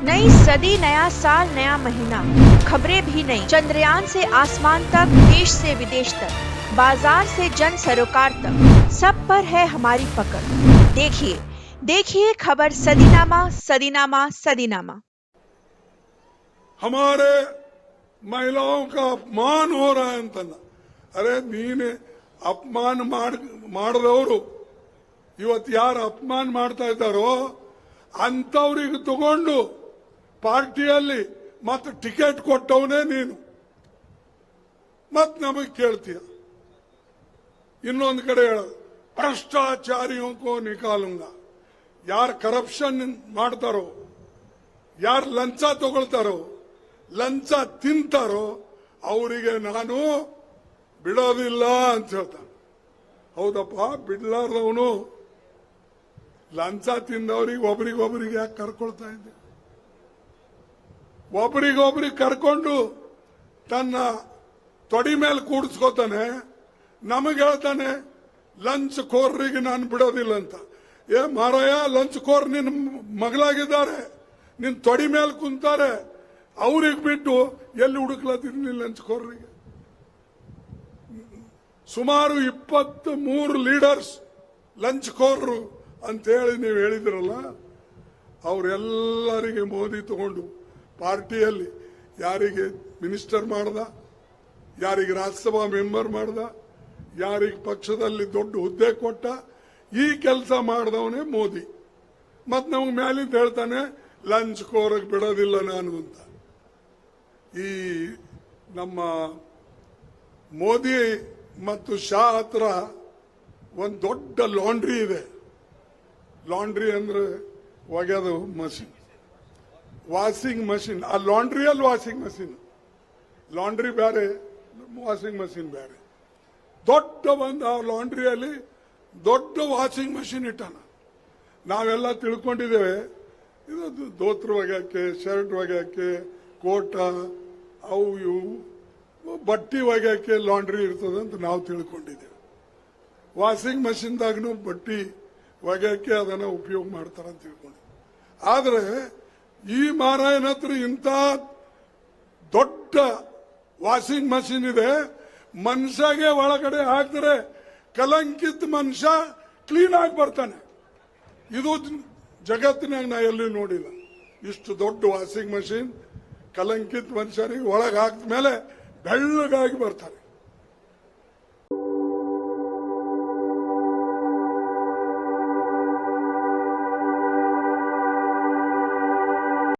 नई सदी, नया साल, नया महीना, खबरें भी नई। चंद्रयान से आसमान तक, देश से विदेश तक, बाजार से जन सरोकार तक, सब पर है हमारी पकड़। देखिए देखिए खबर सदीनामा सदीनामा सदीनामा। हमारे महिलाओं का अपमान हो रहा है ಅಂತಲ್ಲ. ಅರೆ ನೀನೆ ಅಪಮಾನ ಮಾಡಿದವರು ಇವತ್ತು ಯಾರು ಅಪಮಾನ ಮಾಡ್ತಾ ಇದ್ದಾರೋ ಅಂತವರಿಗೆ ತಗೊಂಡು ಪಾರ್ಟಿಯಲ್ಲಿ ಮತ್ತೆ ಟಿಕೆಟ್ ಕೊಟ್ಟವನೇ ನೀನು. ಮತ್ತೆ ನಮಗೆ ಕೇಳ್ತೀಯ. ಇನ್ನೊಂದು ಕಡೆ ಹೇಳೋದು ಭ್ರಷ್ಟಾಚಾರಿयों को निकालूंगा. ಯಾರು ಕರಪ್ಷನ್ ಮಾಡ್ತಾರೋ, ಯಾರು ಲಂಚ ತಗೊಳ್ತಾರೋ, ಲಂಚ ತಿಂತಾರೋ ಅವರಿಗೆ ನಾನು ಬಿಡೋದಿಲ್ಲ ಅಂತ ಹೇಳ್ತಾನೆ. ಹೌದಪ್ಪ, ಬಿಡ್ಲಾರ್ದವನು ಲಂಚ ತಿಂದವ್ರಿಗೆ ಒಬ್ರಿಗೊಬ್ರಿಗೆ ಯಾಕೆ ಕರ್ಕೊಳ್ತಾ ಇದ್ದೆ? ಒಬ್ರಿಗೊಬ್ರಿಗೆ ಕರ್ಕೊಂಡು ತನ್ನ ತೊಡಿ ಮೇಲೆ ಕೂಡಿಸ್ಕೋತಾನೆ. ನಮಗೆ ಹೇಳ್ತಾನೆ ಲಂಚ್ ಕೋರ್ರಿಗೆ ನಾನು ಬಿಡೋದಿಲ್ಲ ಅಂತ. ಏ ಮಾರಾಯ, ಲಂಚ್ ಕೋರ್ ನಿನ್ನ ಮಗಳಾಗಿದ್ದಾರೆ, ನಿನ್ ತೊಡಿ ಮೇಲೆ ಕುಂತಾರೆ. ಅವ್ರಿಗೆ ಬಿಟ್ಟು ಎಲ್ಲಿ ಹುಡುಕ್ಲತ್ತೀನಿ ಲಂಚ್ ಕೋರ್ರಿಗೆ? ಸುಮಾರು 23 ಲೀಡರ್ಸ್ ಲಂಚ್ ಕೋರ್ರು ಅಂತೇಳಿ ನೀವು ಹೇಳಿದ್ರಲ್ಲ, ಅವರೆಲ್ಲರಿಗೆ ಮೋದಿ ತಗೊಂಡು ಪಾರ್ಟಿಯಲ್ಲಿ ಯಾರಿಗೆ ಮಿನಿಸ್ಟರ್ ಮಾಡ್ದ, ಯಾರಿಗೆ ರಾಜ್ಯಸಭಾ ಮೆಂಬರ್ ಮಾಡ್ದ, ಯಾರಿಗೆ ಪಕ್ಷದಲ್ಲಿ ದೊಡ್ಡ ಹುದ್ದೆ ಕೊಟ್ಟ, ಈ ಕೆಲಸ ಮಾಡಿದವನೇ ಮೋದಿ. ಮತ್ ನಮಗೆ ಮ್ಯಾಲಿಂದ ಹೇಳ್ತಾನೆ ಲಂಚ್ ಕೋರಕ್ಕೆ ಬಿಡೋದಿಲ್ಲ ನಾನು ಅಂತ. ಈ ನಮ್ಮ ಮೋದಿ ಮತ್ತು ಶಾ ಹತ್ರ ಒಂದು ದೊಡ್ಡ ಲಾಂಡ್ರಿ ಇದೆ. ಲಾಂಡ್ರಿ ಅಂದ್ರೆ ಒಗೆದು ಮಷಿನ್, ವಾಷಿಂಗ್ ಮಷಿನ್. ಆ ಲಾಂಡ್ರಿಯಲ್ಲಿ ವಾಷಿಂಗ್ ಮಷಿನ್, ಲಾಂಡ್ರಿ ಬೇರೆ, ವಾಷಿಂಗ್ ಮಷಿನ್ ಬೇರೆ. ದೊಡ್ಡ ಒಂದು ಆ ಲಾಂಡ್ರಿಯಲ್ಲಿ ದೊಡ್ಡ ವಾಷಿಂಗ್ ಮಷಿನ್ ಇಟ್ಟಾನ. ನಾವೆಲ್ಲ ತಿಳ್ಕೊಂಡಿದ್ದೇವೆ ಇದು ದೋತ್ರ ಒಗ್ಯಾಕೆ, ಶರ್ಟ್ ಒಗ್ಯಾಕೆ, ಕೋಟ, ಅವು ಇವು ಬಟ್ಟಿ ಒಗ್ಯಾಕೆ ಲಾಂಡ್ರಿ ಇರ್ತದೆ ಅಂತ ನಾವು ತಿಳ್ಕೊಂಡಿದ್ದೇವೆ. ವಾಷಿಂಗ್ ಮಷಿನ್ದಾಗೂ ಬಟ್ಟಿ ಒಗ್ಯಾಕೆ ಅದನ್ನ ಉಪಯೋಗ ಮಾಡ್ತಾರ ಅಂತ ತಿಳ್ಕೊಂಡು. ಆದ್ರೆ ಈ ಮಾರಾಯನ ಹತ್ರ ಇಂಥ ದೊಡ್ಡ ವಾಷಿಂಗ್ ಮಷಿನ್ ಇದೆ. ಮನುಷ್ಯಗೆ ಒಳಗಡೆ ಹಾಕಿದ್ರೆ ಕಲಂಕಿತ ಮನುಷ್ಯ ಕ್ಲೀನ್ ಆಗಿ ಬರ್ತಾನೆ. ಇದು ಜಗತ್ತಿನಾಗ ನಾ ಎಲ್ಲೂ ನೋಡಿಲ್ಲ. ಇಷ್ಟು ದೊಡ್ಡ ವಾಷಿಂಗ್ ಮಷಿನ್ ಕಲಂಕಿತ ಮನುಷ್ಯನಿಗೆ ಒಳಗೆ ಹಾಕಿದ ಮೇಲೆ ಬೆಳ್ಳಗಾಗಿ ಬರ್ತಾನೆ.